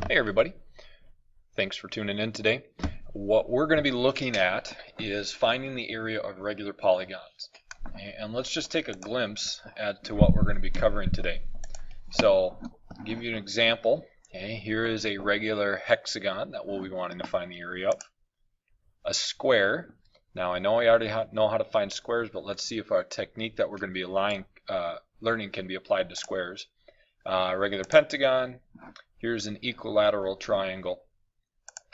Hey everybody, thanks for tuning in today. What we're going to be looking at is finding the area of regular polygons. And let's just take a glimpse as to what we're going to be covering today. So, I'll give you an example. Okay, here is a regular hexagon that we'll be wanting to find the area of. A square. Now I know I already know how to find squares, but let's see if our technique that we're going to be learning can be applied to squares. Regular pentagon. Here's an equilateral triangle.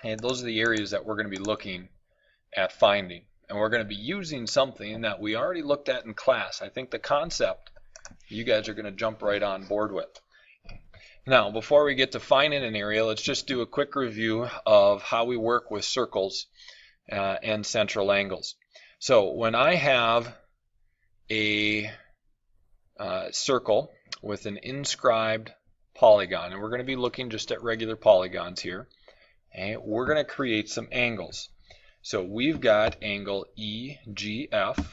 And those are the areas that we're going to be looking at finding. And we're going to be using something that we already looked at in class. I think the concept you guys are going to jump right on board with. Now, before we get to finding an area, let's just do a quick review of how we work with circles and central angles. So when I have a circle with an inscribed polygon, and we're going to be looking just at regular polygons here, and we're going to create some angles. So we've got angle EGF,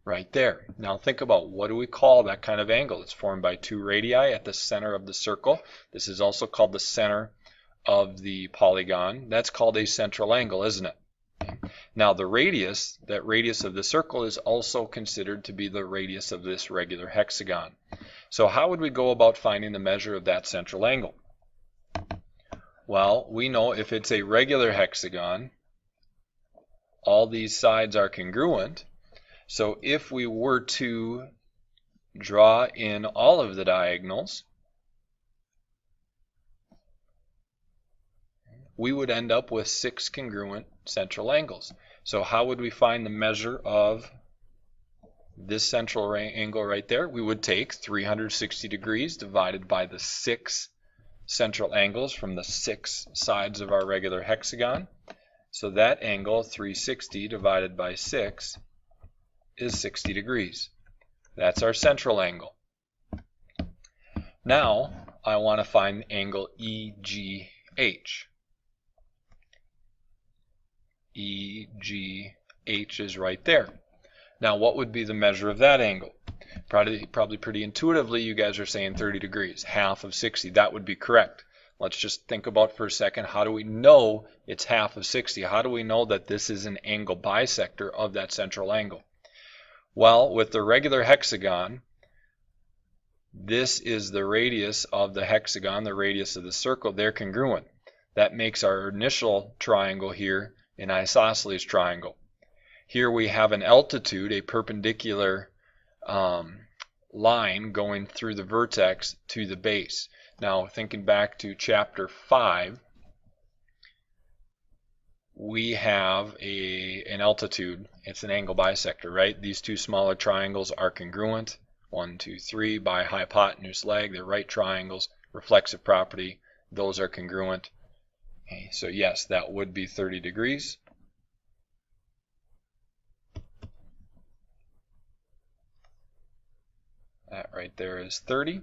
right there. Now think about, what do we call that kind of angle? It's formed by two radii at the center of the circle. This is also called the center of the polygon. That's called a central angle, isn't it? Now the radius, that radius of the circle, is also considered to be the radius of this regular hexagon. So how would we go about finding the measure of that central angle? Well, we know if it's a regular hexagon, all these sides are congruent. So if we were to draw in all of the diagonals, we would end up with 6 congruent central angles. So how would we find the measure of this central angle right there? We would take 360 degrees divided by the 6 central angles from the 6 sides of our regular hexagon. So that angle, 360 divided by 6, is 60 degrees. That's our central angle. Now I want to find the angle EGH. EGH is right there. Now what would be the measure of that angle? Probably pretty intuitively you guys are saying 30 degrees, half of 60. That would be correct. Let's just think about for a second, how do we know it's half of 60? How do we know that this is an angle bisector of that central angle? Well, with the regular hexagon, this is the radius of the hexagon, the radius of the circle. They're congruent. That makes our initial triangle here an isosceles triangle. Here we have an altitude, a perpendicular line going through the vertex to the base. Now, thinking back to chapter 5, we have an altitude. It's an angle bisector, right? These two smaller triangles are congruent. 1, 2, 3 by hypotenuse leg. They're right triangles. Reflexive property. Those are congruent. Okay, so yes, that would be 30 degrees. That right there is 30.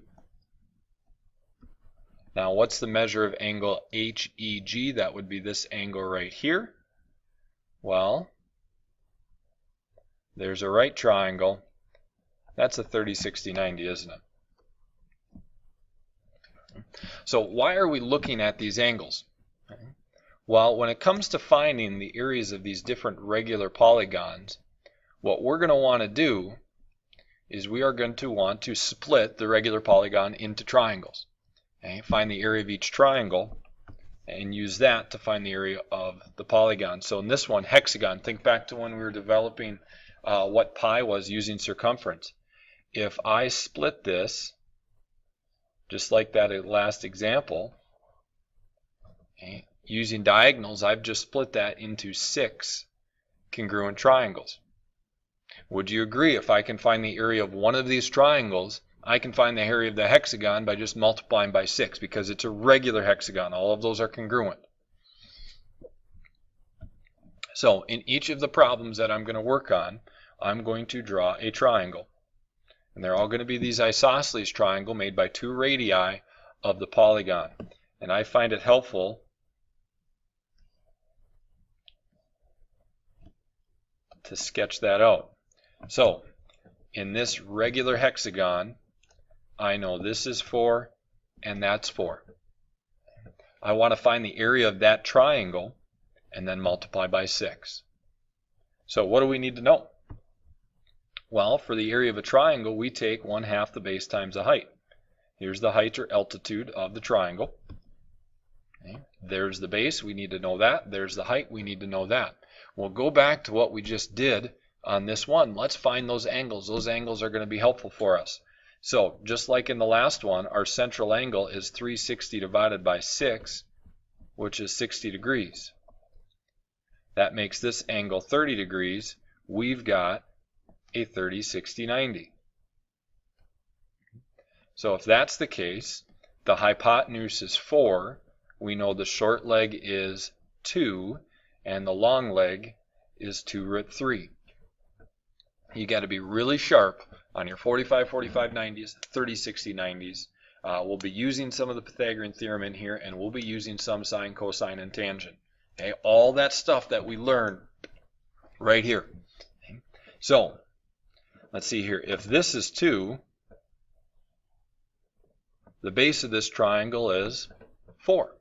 Now what's the measure of angle HEG? That would be this angle right here. Well, there's a right triangle. That's a 30, 60, 90, isn't it? So why are we looking at these angles? Well, when it comes to finding the areas of these different regular polygons, what we're going to want to do is we are going to want to split the regular polygon into triangles. Okay? Find the area of each triangle and use that to find the area of the polygon. So in this one, hexagon, think back to when we were developing what pi was using circumference. If I split this, just like that last example, okay, using diagonals, I've just split that into 6 congruent triangles. Would you agree, if I can find the area of one of these triangles, I can find the area of the hexagon by just multiplying by 6, because it's a regular hexagon. All of those are congruent. So in each of the problems that I'm going to work on, I'm going to draw a triangle. And they're all going to be these isosceles triangle made by 2 radii of the polygon. And I find it helpful to sketch that out. So in this regular hexagon, I know this is 4 and that's 4. I want to find the area of that triangle and then multiply by 6. So what do we need to know? Well, for the area of a triangle, we take 1/2 the base times the height. Here's the height or altitude of the triangle. Okay. There's the base, we need to know that. There's the height, we need to know that. We'll go back to what we just did on this one. Let's find those angles. Those angles are going to be helpful for us. So just like in the last one, our central angle is 360 divided by 6, which is 60 degrees. That makes this angle 30 degrees. We've got a 30, 60, 90. So if that's the case, the hypotenuse is 4. We know the short leg is 2, and the long leg is 2√3. You got to be really sharp on your 45, 45, 90s, 30, 60, 90s. We'll be using some of the Pythagorean theorem in here, and we'll be using some sine, cosine, and tangent. Okay, all that stuff that we learned right here. Okay. So let's see here. If this is 2, the base of this triangle is 4.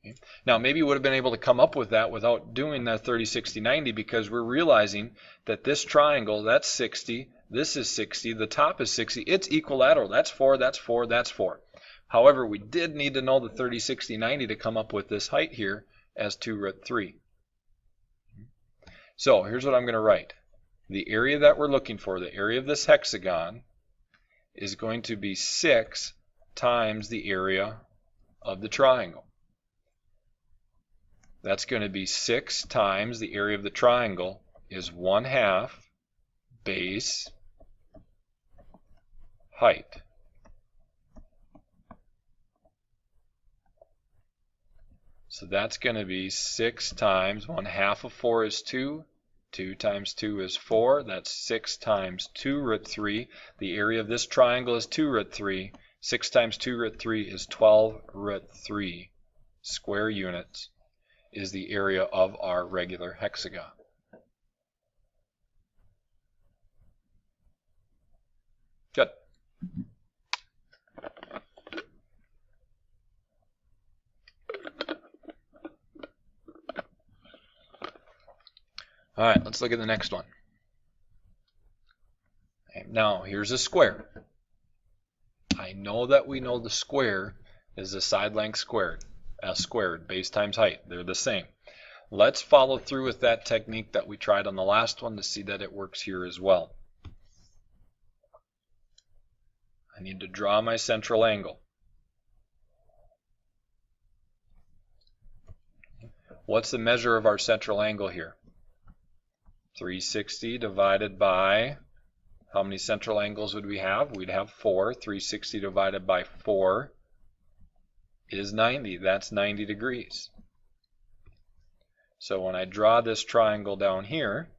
Okay. Now maybe you would have been able to come up with that without doing that 30, 60, 90, because we're realizing that this triangle, that's 60, this is 60, the top is 60, it's equilateral. That's 4, that's 4, that's 4. However, we did need to know the 30, 60, 90 to come up with this height here as 2√3. So here's what I'm going to write. The area that we're looking for, the area of this hexagon, is going to be 6 times the area of the triangle. That's going to be 6 times the area of the triangle is 1/2 base height. So that's going to be 6 times 1/2 of 4 is 2. 2 times 2 is 4. That's 6 times 2√3. The area of this triangle is 2√3. 6 times 2√3 is 12√3 square units is the area of our regular hexagon. Good. All right, let's look at the next one. Okay, now, here's a square. I know that we know the square is the side length squared, s squared, base times height. They're the same. Let's follow through with that technique that we tried on the last one to see that it works here as well. I need to draw my central angle. What's the measure of our central angle here? 360 divided by, how many central angles would we have? We'd have 4. 360 divided by 4 is 90. That's 90 degrees. So when I draw this triangle down here,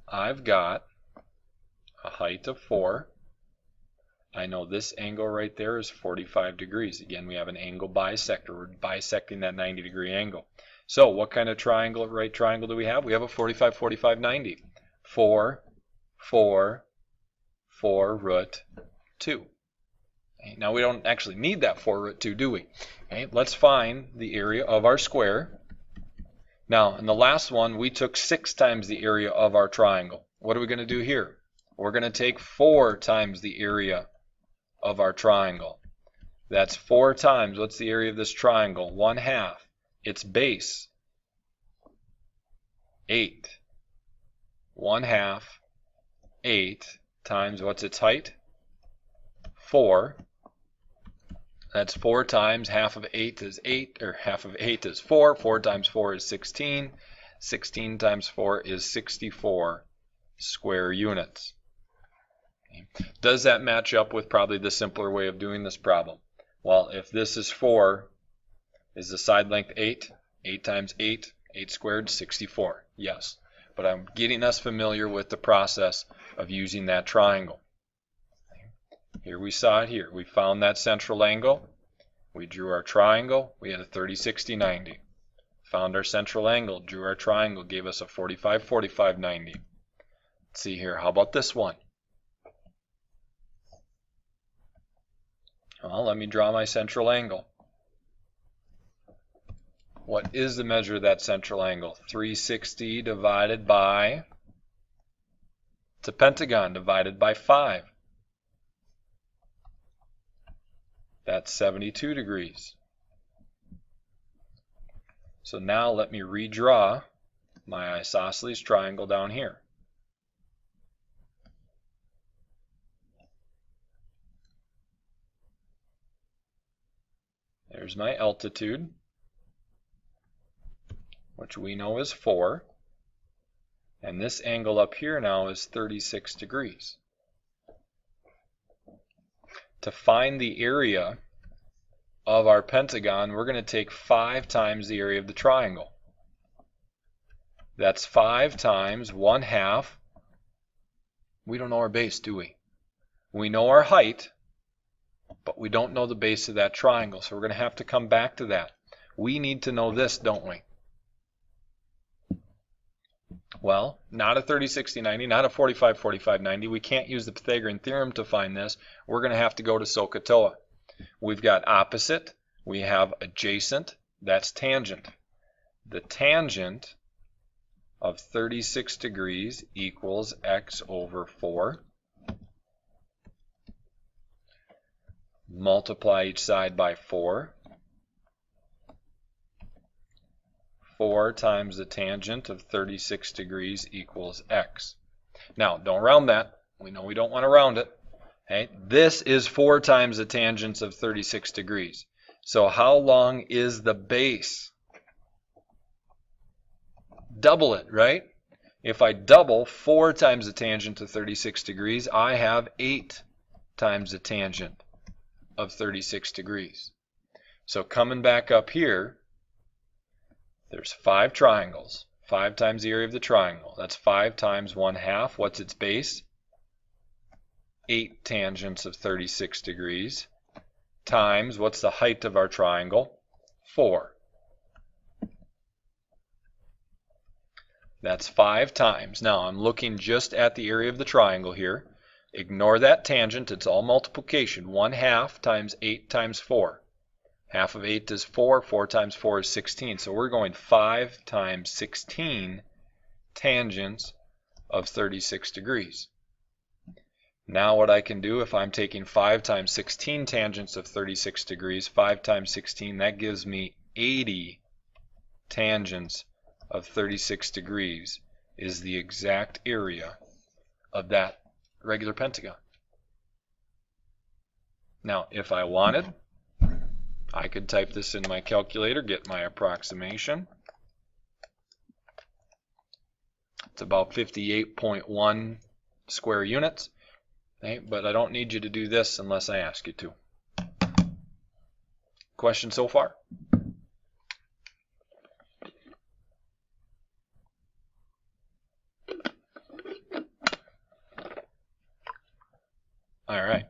I've got a height of 4. I know this angle right there is 45 degrees. Again, we have an angle bisector. We're bisecting that 90 degree angle. So what kind of triangle, right triangle do we have? We have a 45, 45, 90. 4, 4, 4√2. Okay, now we don't actually need that 4√2, do we? Okay, let's find the area of our square. Now, in the last one, we took 6 times the area of our triangle. What are we going to do here? We're going to take 4 times the area of our triangle. That's 4 times, what's the area of this triangle? 1/2. Its base, 8. 1/2, 8 times, what's its height? 4. That's 4 times, half of 8 is 8, or half of 8 is 4. 4 times 4 is 16. 16 times 4 is 64 square units. Does that match up with probably the simpler way of doing this problem? Well, if this is 4, is the side length 8? 8 times 8, 8 squared, 64. Yes. But I'm getting us familiar with the process of using that triangle. Here we saw it here. We found that central angle. We drew our triangle. We had a 30, 60, 90. found our central angle, drew our triangle, gave us a 45, 45, 90. Let's see here, how about this one? Well, let me draw my central angle. What is the measure of that central angle? 360 divided by, it's a pentagon, divided by 5. That's 72 degrees. So now let me redraw my isosceles triangle down here. There's my altitude, which we know is 4. And this angle up here now is 36 degrees. To find the area of our pentagon, we're going to take 5 times the area of the triangle. That's 5 times 1/2. We don't know our base, do we? We know our height, but we don't know the base of that triangle, so we're going to have to come back to that. We need to know this, don't we? Well, not a 30, 60, 90, not a 45, 45, 90. We can't use the Pythagorean theorem to find this. We're going to have to go to SOHCAHTOA. We've got opposite, we have adjacent, that's tangent. The tangent of 36 degrees equals x over 4. Multiply each side by 4. 4 times the tangent of 36 degrees equals x. Now, don't round that. We know we don't want to round it. Okay? This is 4 times the tangents of 36 degrees. So how long is the base? Double it, right? If I double 4 times the tangent of 36 degrees, I have 8 times the tangent of 36 degrees. So coming back up here, there's 5 triangles. 5 times the area of the triangle. That's 5 times 1/2. What's its base? 8 tangents of 36 degrees. Times, what's the height of our triangle? 4. That's 5 times. Now I'm looking just at the area of the triangle here. Ignore that tangent. It's all multiplication. 1/2 times 8 times 4. Half of 8 is 4. 4 times 4 is 16. So we're going 5 times 16 tangents of 36 degrees. Now what I can do, if I'm taking 5 times 16 tangents of 36 degrees, 5 times 16, that gives me 80 tangents of 36 degrees is the exact area of that regular pentagon. Now, if I wanted, I could type this in my calculator, get my approximation. It's about 58.1 square units. Okay, but I don't need you to do this unless I ask you to. Question so far? All right.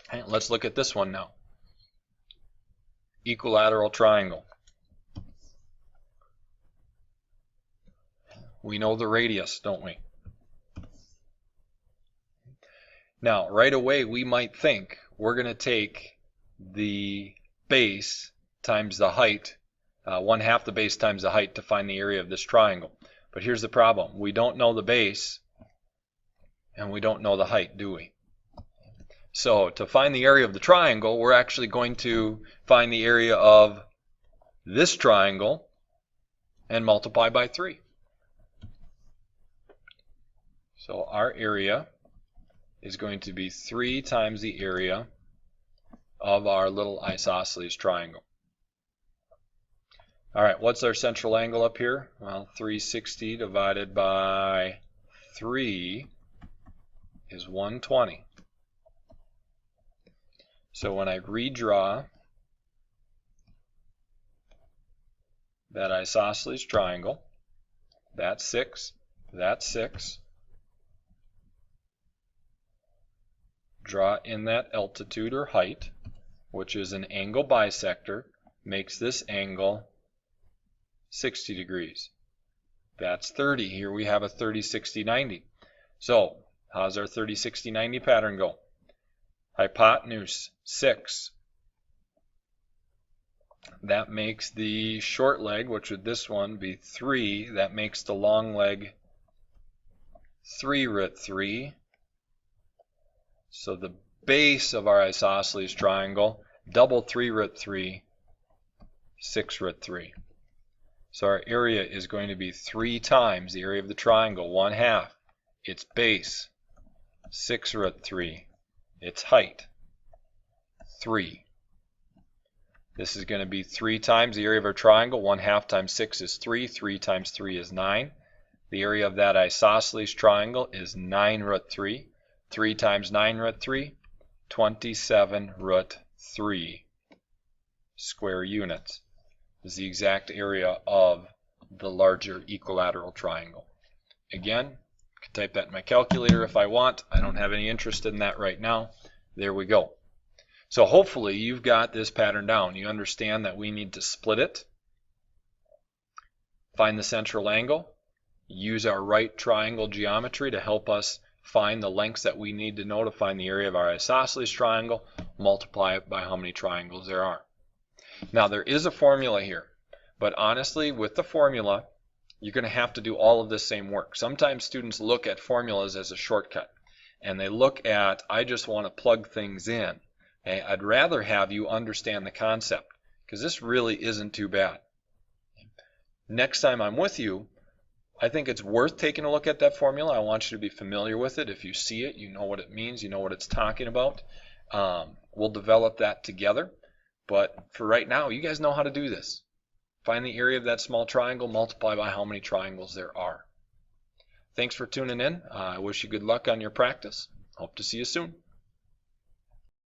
Okay, let's look at this one now. Equilateral triangle. We know the radius, don't we? Now, right away, we might think we're going to take the base times the height, 1/2 the base times the height to find the area of this triangle. But here's the problem. We don't know the base, and we don't know the height, do we? So to find the area of the triangle, we're actually going to find the area of this triangle and multiply by 3. So our area is going to be 3 times the area of our little isosceles triangle. All right, what's our central angle up here? Well, 360 divided by 3 is 120. So when I redraw that isosceles triangle, that's 6, that's 6. Draw in that altitude or height, which is an angle bisector makes this angle 60 degrees. That's 30. Here we have a 30, 60, 90. So, how's our 30, 60, 90 pattern go? Hypotenuse, 6. That makes the short leg, which would this one be 3. That makes the long leg 3 root 3. So the base of our isosceles triangle, double 3 root 3, 6 root 3. So our area is going to be 3 times the area of the triangle, 1/2. Its base, 6 root 3. Its height, 3. This is going to be 3 times the area of our triangle. 1/2 times 6 is 3. 3 times 3 is 9. The area of that isosceles triangle is 9 root 3. 3 times 9 root 3, 27 root 3 square units is the exact area of the larger equilateral triangle. Again, I can type that in my calculator if I want. I don't have any interest in that right now. There we go. So hopefully you've got this pattern down. You understand that we need to split it, find the central angle, use our right triangle geometry to help us find the lengths that we need to know to find the area of our isosceles triangle, multiply it by how many triangles there are. Now there is a formula here, but honestly with the formula you're going to have to do all of this same work. Sometimes students look at formulas as a shortcut and they look at, I just want to plug things in. Okay? I'd rather have you understand the concept because this really isn't too bad. Next time I'm with you, I think it's worth taking a look at that formula. I want you to be familiar with it. If you see it, you know what it means, you know what it's talking about. We'll develop that together. But for right now, you guys know how to do this. Find the area of that small triangle, multiply by how many triangles there are. Thanks for tuning in. I wish you good luck on your practice. Hope to see you soon.